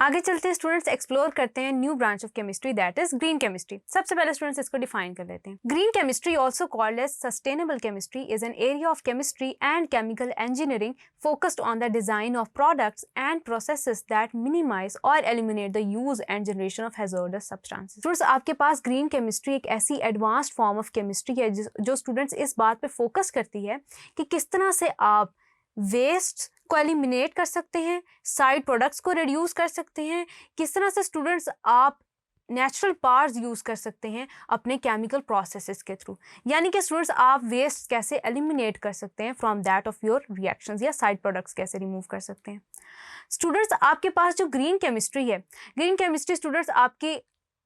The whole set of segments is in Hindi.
आगे चलते हैं स्टूडेंट्स, एक्सप्लोर करते हैं new branch of chemistry that is green chemistry. सबसे पहले स्टूडेंट्स इसको डिफाइन कर लेते हैं। Green chemistry also called as sustainable chemistry is an area of chemistry and chemical engineering focused on the design of products and processes that minimise और eliminate the use and generation of hazardous substances. Students आपके पास ग्रीन केमिस्ट्री एक ऐसी एडवांस्ड फॉर्म ऑफ केमिस्ट्री है जो स्टूडेंट्स इस बात पे फोकस करती है कि किस तरह से आप वेस्ट को एलिमिनेट कर सकते हैं, साइड प्रोडक्ट्स को रिड्यूस कर सकते हैं, किस तरह से स्टूडेंट्स आप नेचुरल पार्ट्स यूज कर सकते हैं अपने केमिकल प्रोसेसेस के थ्रू। यानी कि स्टूडेंट्स आप वेस्ट कैसे एलिमिनेट कर सकते हैं from that of your reactions, या साइड प्रोडक्ट्स कैसे रिमूव कर सकते हैं। स्टूडेंट्स आपके पास जो ग्रीन केमिस्ट्री है, ग्रीन केमिस्ट्री स्टूडेंट्स आपकी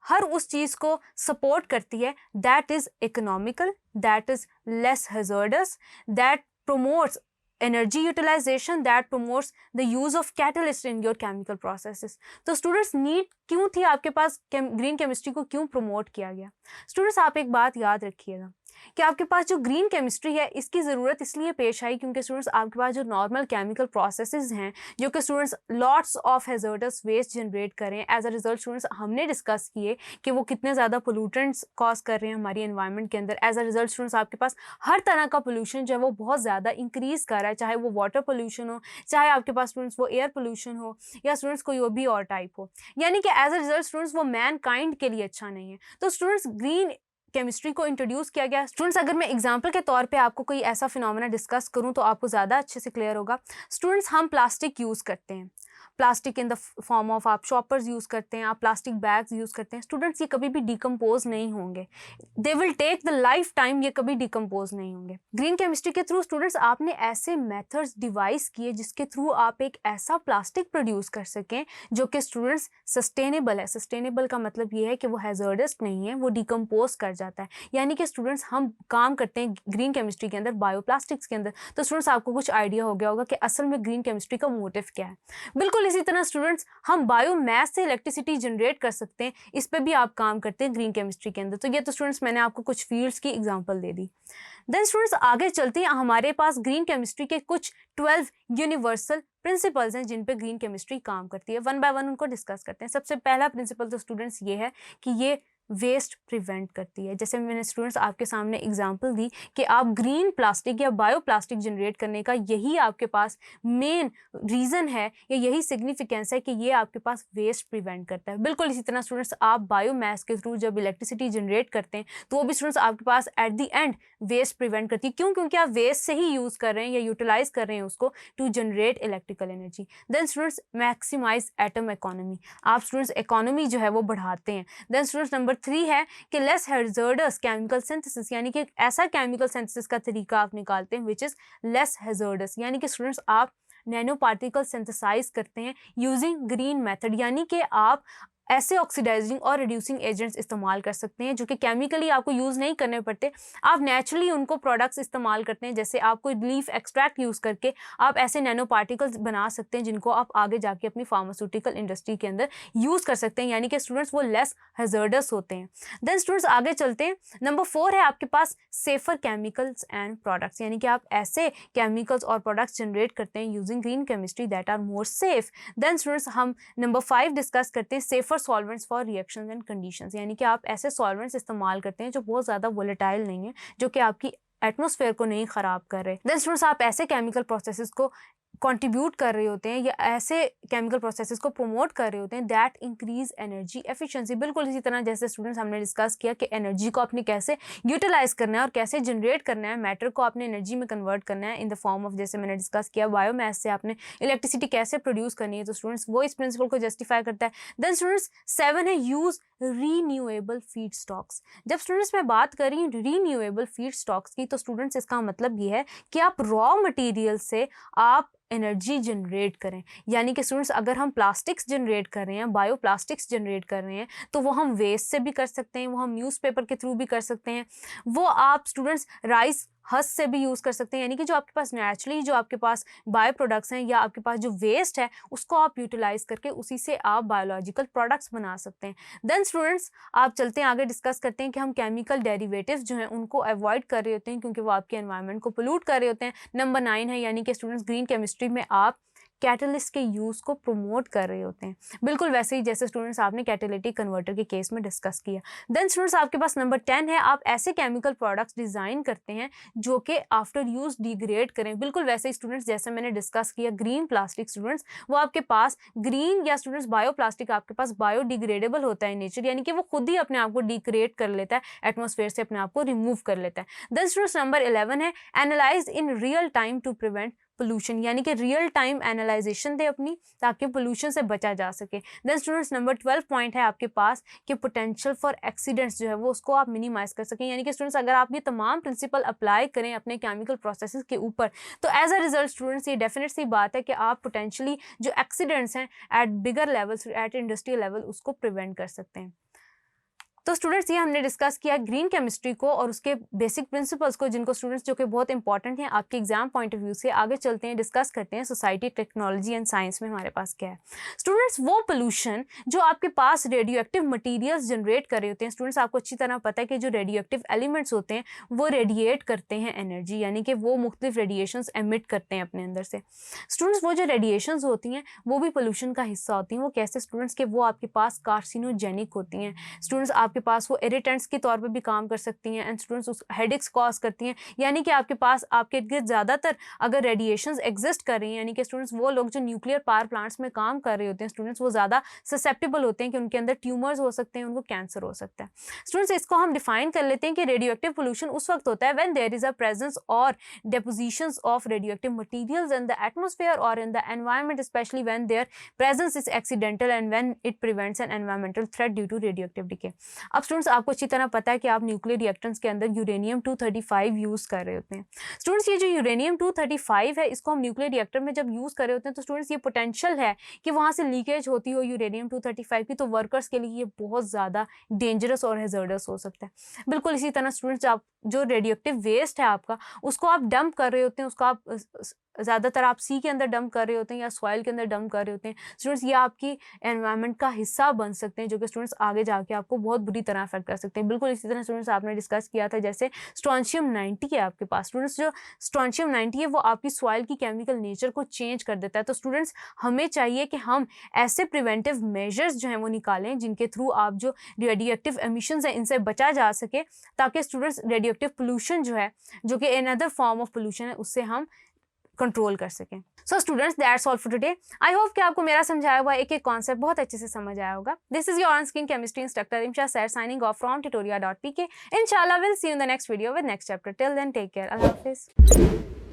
हर उस चीज को सपोर्ट करती है that is economical, that is less hazardous, that promotes energy utilization, that promotes the use of catalyst in your chemical processes। तो स्टूडेंट्स नीड क्यों थी आपके पास, ग्रीन केमिस्ट्री को क्यों प्रमोट किया गया? स्टूडेंट्स आप एक बात याद रखिएगा कि आपके पास जो ग्रीन केमिस्ट्री है इसकी ज़रूरत इसलिए पेश आई क्योंकि स्टूडेंट्स आपके पास जो नॉर्मल केमिकल प्रोसेसेस हैं जो कि students lots of hazardous waste generate करें, एज अ रिजल्ट स्टूडेंट्स हमने डिस्कस किए कि वो कितने ज़्यादा पोल्यूटेंट्स कॉज कर रहे हैं हमारी एनवायरनमेंट के अंदर। एज अ रिजल्ट स्टूडेंट्स आपके पास हर तरह का पोल्यूशन जो है वो बहुत ज़्यादा इंक्रीज़ कर रहा है, चाहे वो वाटर पोल्यूशन हो, चाहे आपके पास स्टूडेंट्स वो एयर पोल्यूशन हो, या स्टूडेंट्स कोई और भी और टाइप हो। यानी कि एज अ रिजल्ट स्टूडेंट्स वो मैन काइंड के लिए अच्छा नहीं है। तो स्टूडेंट्स ग्रीन केमिस्ट्री को इंट्रोड्यूस किया गया। स्टूडेंट्स अगर मैं एग्जांपल के तौर पे आपको कोई ऐसा फिनोमेना डिस्कस करूं तो आपको ज़्यादा अच्छे से क्लियर होगा। स्टूडेंट्स हम प्लास्टिक यूज़ करते हैं, plastic in the form of आप शॉपर्स यूज़ करते हैं, आप प्लास्टिक बैग्स यूज़ करते हैं। स्टूडेंट्स ये कभी भी डिकम्पोज नहीं होंगे, they will take the lifetime, ये कभी डिकम्पोज नहीं होंगे। ग्रीन केमिस्ट्री के थ्रू स्टूडेंट्स आपने ऐसे मेथड्स डिवाइस किए जिसके थ्रू आप एक ऐसा प्लास्टिक प्रोड्यूस कर सकें जो कि स्टूडेंट्स सस्टेनेबल है। सस्टेनेबल का मतलब ये है कि वो हैजर्डस नहीं है, वो डिकम्पोज कर जाता है। यानी कि स्टूडेंट्स हम काम करते हैं ग्रीन केमिस्ट्री के अंदर बायोप्लास्टिक्स के अंदर। तो स्टूडेंट्स आपको कुछ आइडिया हो गया होगा कि असल में ग्रीन केमिस्ट्री का मोटिव क्या है। बिल्कुल इसी तरह स्टूडेंट्स हम बायोमास से इलेक्ट्रिसिटी जनरेट कर सकते हैं, इस पे भी आप काम करते हैं ग्रीन केमिस्ट्री के अंदर। तो ये तो स्टूडेंट्स मैंने आपको कुछ फील्ड्स की एग्जांपल दे दी। देन स्टूडेंट्स आगे चलते हैं, हमारे पास ग्रीन केमिस्ट्री के कुछ 12 यूनिवर्सल प्रिंसिपल्स हैं जिन पे ग्रीन केमिस्ट्री काम करती है। वन बाय वन उनको डिस्कस करते हैं। सबसे पहला प्रिंसिपल तो स्टूडेंट्स ये है कि ये वेस्ट प्रिवेंट करती है। जैसे मैंने स्टूडेंट्स आपके सामने एग्जांपल दी कि आप ग्रीन प्लास्टिक या बायोप्लास्टिक जनरेट करने का यही आपके पास मेन रीज़न है या यही सिग्निफिकेंस है कि ये आपके पास वेस्ट प्रिवेंट करता है। बिल्कुल इसी तरह स्टूडेंट्स आप बायोमास के थ्रू जब इलेक्ट्रिसिटी जनरेट करते हैं तो वो भी स्टूडेंट्स आपके पास at the end waste prevent करती है। क्यों? क्योंकि आप वेस्ट से ही यूज़ कर रहे हैं या यूटिलाइज कर रहे हैं उसको to generate electrical energy. Then students maximize atom economy, आप स्टूडेंट्स इकोनॉमी जो है वो बढ़ाते हैं। देन स्टूडेंट्स नंबर 3 है कि लेस हैजर्डस केमिकल सिंथेसिस, यानी कि ऐसा केमिकल सिंथेसिस का तरीका आप निकालते हैं विच इज़ लेस हैजर्डस। यानी कि स्टूडेंट्स आप नैनो पार्टिकल सिंथेसाइज करते हैं यूजिंग ग्रीन मेथड, यानी कि आप ऐसे ऑक्सीडाइजिंग और रिड्यूसिंग एजेंट्स इस्तेमाल कर सकते हैं जो कि केमिकली आपको यूज़ नहीं करने पड़ते, आप नेचुरली उनको प्रोडक्ट्स इस्तेमाल करते हैं। जैसे आप कोई लीफ एक्सट्रैक्ट यूज़ करके आप ऐसे नैनो पार्टिकल्स बना सकते हैं जिनको आप आगे जाके अपनी फार्मास्यूटिकल इंडस्ट्री के अंदर यूज़ कर सकते हैं। यानी कि स्टूडेंट्स वो लेस हैजर्डस होते हैं। देन स्टूडेंट्स आगे चलते हैं, नंबर 4 है आपके पास सेफर केमिकल्स एंड प्रोडक्ट्स, यानी कि आप ऐसे केमिकल्स और प्रोडक्ट्स जनरेट करते हैं using green chemistry that are more safe. Then students हम नंबर 5 डिस्कस करते हैं safer solvents for reactions and conditions, यानी कि आप ऐसे सॉल्वेंट्स इस्तेमाल करते हैं जो बहुत ज़्यादा वोलेटाइल नहीं है, जो कि आपकी एटमॉस्फेयर को नहीं ख़राब कर रहे। देन स्टूडेंट्स आप ऐसे केमिकल प्रोसेसेस को कंट्रीब्यूट कर रहे होते हैं या ऐसे केमिकल प्रोसेसेस को प्रमोट कर रहे होते हैं दैट इंक्रीज एनर्जी एफिशिएंसी। बिल्कुल इसी तरह जैसे स्टूडेंट्स हमने डिस्कस किया कि एनर्जी को आपने कैसे यूटिलाइज करना है और कैसे जनरेट करना है, मैटर को आपने एनर्जी में कन्वर्ट करना है इन द फॉर्म ऑफ, जैसे मैंने डिस्कस किया बायोमास से आपने इलेक्ट्रिसिटी कैसे प्रोड्यूस करनी है। तो स्टूडेंट्स वो इस प्रिंसिपल को जस्टिफाई करता है। देन स्टूडेंट्स 7 है यूज रीन्यूएबल फीड स्टॉक्स। जब स्टूडेंट्स मैं बात कर रही हूँ रीन्यूएबल फीड स्टॉक्स की तो स्टूडेंट्स इसका मतलब ये है कि आप रॉ मटेरियल से आप एनर्जी जनरेट करें। यानी कि स्टूडेंट्स अगर हम प्लास्टिक्स जनरेट कर रहे हैं, बायोप्लास्टिक्स जनरेट कर रहे हैं, तो वो हम वेस्ट से भी कर सकते हैं, वो हम न्यूज़पेपर के थ्रू भी कर सकते हैं, वो आप स्टूडेंट्स राइस हस्क से भी यूज़ कर सकते हैं। यानी कि जो आपके पास नेचुरली जो आपके पास बायो प्रोडक्ट्स हैं या आपके पास जो वेस्ट है उसको आप यूटिलाइज करके उसी से आप बायोलॉजिकल प्रोडक्ट्स बना सकते हैं। देन स्टूडेंट्स आप चलते हैं आगे, डिस्कस करते हैं कि हम केमिकल डेरिवेटिव्स जो हैं उनको अवॉइड कर रहे होते हैं क्योंकि वो आपके एनवायरनमेंट को पोल्यूट कर रहे होते हैं। नंबर 9 है, यानी कि स्टूडेंट्स ग्रीन केमिस्ट्री में आप कैटलिस्ट के यूज़ को प्रमोट कर रहे होते हैं, बिल्कुल वैसे ही जैसे स्टूडेंट्स आपने कैटालिटिक कन्वर्टर के केस में डिस्कस किया। देन स्टूडेंट्स आपके पास नंबर 10 है, आप ऐसे केमिकल प्रोडक्ट्स डिज़ाइन करते हैं जो कि आफ्टर यूज़ डिग्रेड करें, बिल्कुल वैसे ही स्टूडेंट्स जैसे मैंने डिस्कस किया ग्रीन प्लास्टिक स्टूडेंट्स, वो आपके पास ग्रीन या स्टूडेंट्स बायो प्लास्टिक आपके पास बायोडिग्रेडेबल होता है नेचर, यानी कि वो खुद ही अपने आप को डिग्रेड कर लेता है, एटमॉस्फेयर से अपने आप को रिमूव कर लेता है। देन स्टूडेंट्स नंबर 11 है, analyze in real time to prevent pollution, यानी कि रियल टाइम एनालाइजेशन दे अपनी, ताकि पोल्यूशन से बचा जा सके। देन स्टूडेंट्स नंबर 12 पॉइंट है आपके पास कि पोटेंशियल फॉर एक्सीडेंट्स जो है वो उसको आप मिनिमाइज कर सकें, यानी कि स्टूडेंट्स अगर आप ये तमाम प्रिंसिपल अप्लाई करें अपने केमिकल प्रोसेसेस के ऊपर, तो एज अ रिजल्ट स्टूडेंट्स ये डेफिनेट सी बात है कि आप पोटेंशियली जो एक्सीडेंट्स हैं एट बिगर लेवल्स, एट इंडस्ट्रियल लेवल, उसको प्रिवेंट कर सकते हैं। तो स्टूडेंट्स ये हमने डिस्कस किया ग्रीन केमिस्ट्री को और उसके बेसिक प्रिंसिपल्स को, जिनको स्टूडेंट्स जो कि बहुत इंपॉर्टेंट हैं आपके एग्जाम पॉइंट ऑफ व्यू से। आगे चलते हैं, डिस्कस करते हैं सोसाइटी, टेक्नोलॉजी एंड साइंस में हमारे पास क्या है। स्टूडेंट्स वो पोल्यूशन जो आपके पास रेडियो एक्टिव मटीरियल्स जनरेट कर रहे होते हैं, स्टूडेंट्स आपको अच्छी तरह पता है कि जो रेडियो एक्टिव एलिमेंट्स होते हैं वो रेडिएट करते हैं एनर्जी, यानी कि वो मुख्तलिफ रेडिएशंस एमिट करते हैं अपने अंदर से। स्टूडेंट्स वो जो रेडिएशंस होती हैं वो भी पोल्यूशन का हिस्सा होती हैं। वो कैसे स्टूडेंट्स के वो आपके पास कार्सिनोजेनिक होती हैं, स्टूडेंट्स आपके पास वो इरिटेंट्स के तौर पे भी काम कर सकती हैं एंड स्टूडेंट्स उस हेडेक्स कॉज करती हैं, यानी कि आपके पास आपके इर्द-गिर्द ज़्यादातर अगर रेडिएशंस एग्जिस्ट कर रही हैं, यानी कि स्टूडेंट्स वो लोग जो न्यूक्लियर पावर प्लांट्स में काम कर रहे होते हैं, स्टूडेंट्स वो ज़्यादा ससेप्टेबल होते हैं कि उनके अंदर ट्यूमर्स हो सकते हैं, उनको कैंसर हो सकता है। स्टूडेंट्स इसको हम डिफाइन कर लेते हैं कि रेडियो एक्टिव पोल्यूशन उस वक्त होता है when there is a presence और depositions of radioactive materials in the atmosphere or in the environment, especially when their presence is accidental and when it prevents an environmental threat due to radioactive decay। अब स्टूडेंट्स आपको अच्छी तरह पता है कि आप न्यूक्लियर रिएक्टेंट्स के अंदर यूरेनियम 235 यूज़ कर रहे होते हैं। स्टूडेंट्स ये जो यूरेनियम 235 है इसको हम न्यूक्लियर रिएक्टर में जब यूज़ कर रहे होते हैं तो स्टूडेंट्स ये पोटेंशियल है कि वहाँ से लीकेज होती हो यूरेनियम 235 की, तो वर्कर्स के लिए ये बहुत ज़्यादा डेंजरस और हैज़र्डस हो सकता है। बिल्कुल इसी तरह स्टूडेंट्स आप जो रेडियोएक्टिव वेस्ट है आपका उसको आप डंप कर रहे होते हैं, उसको आप ज़्यादातर आप सी के अंदर डंप कर रहे होते हैं या सॉइल के अंदर डंप कर रहे होते हैं। स्टूडेंट्स ये आपकी एनवायरनमेंट का हिस्सा बन सकते हैं जो कि स्टूडेंट्स आगे जाके आपको बहुत बुरी तरह अफेक्ट कर सकते हैं। बिल्कुल इसी तरह स्टूडेंट्स आपने डिस्कस किया था जैसे स्ट्रोंशियम 90 है आपके पास, स्टूडेंट्स जो स्ट्रोंशियम 90 है वो आपकी सॉइल की केमिकल नेचर को चेंज कर देता है। तो स्टूडेंट्स हमें चाहिए कि हम ऐसे प्रिवेंटिव मेजर्स जो हैं वो निकालें जिनके थ्रू आप जो रेडियोएक्टिव एमिशंस हैं इनसे बचा जा सके, ताकि स्टूडेंट्स रेडियोएक्टिव पोल्यूशन जो है जो कि अनदर फॉर्म ऑफ पोल्यूशन है उससे हम कंट्रोल कर सकें। So students that's all for today. I hope कि आपको मेरा समझाया हुआ एक एक कॉन्सेप्ट बहुत अच्छे से समझ आया होगा। This is your on screen chemistry instructor इमशा सैर साइनिंग ऑफ फ्रॉम tutoria.pk। इंशाल्लाह will see you in the next video with next chapter. Till then take care, अल्लाह हाफिज़।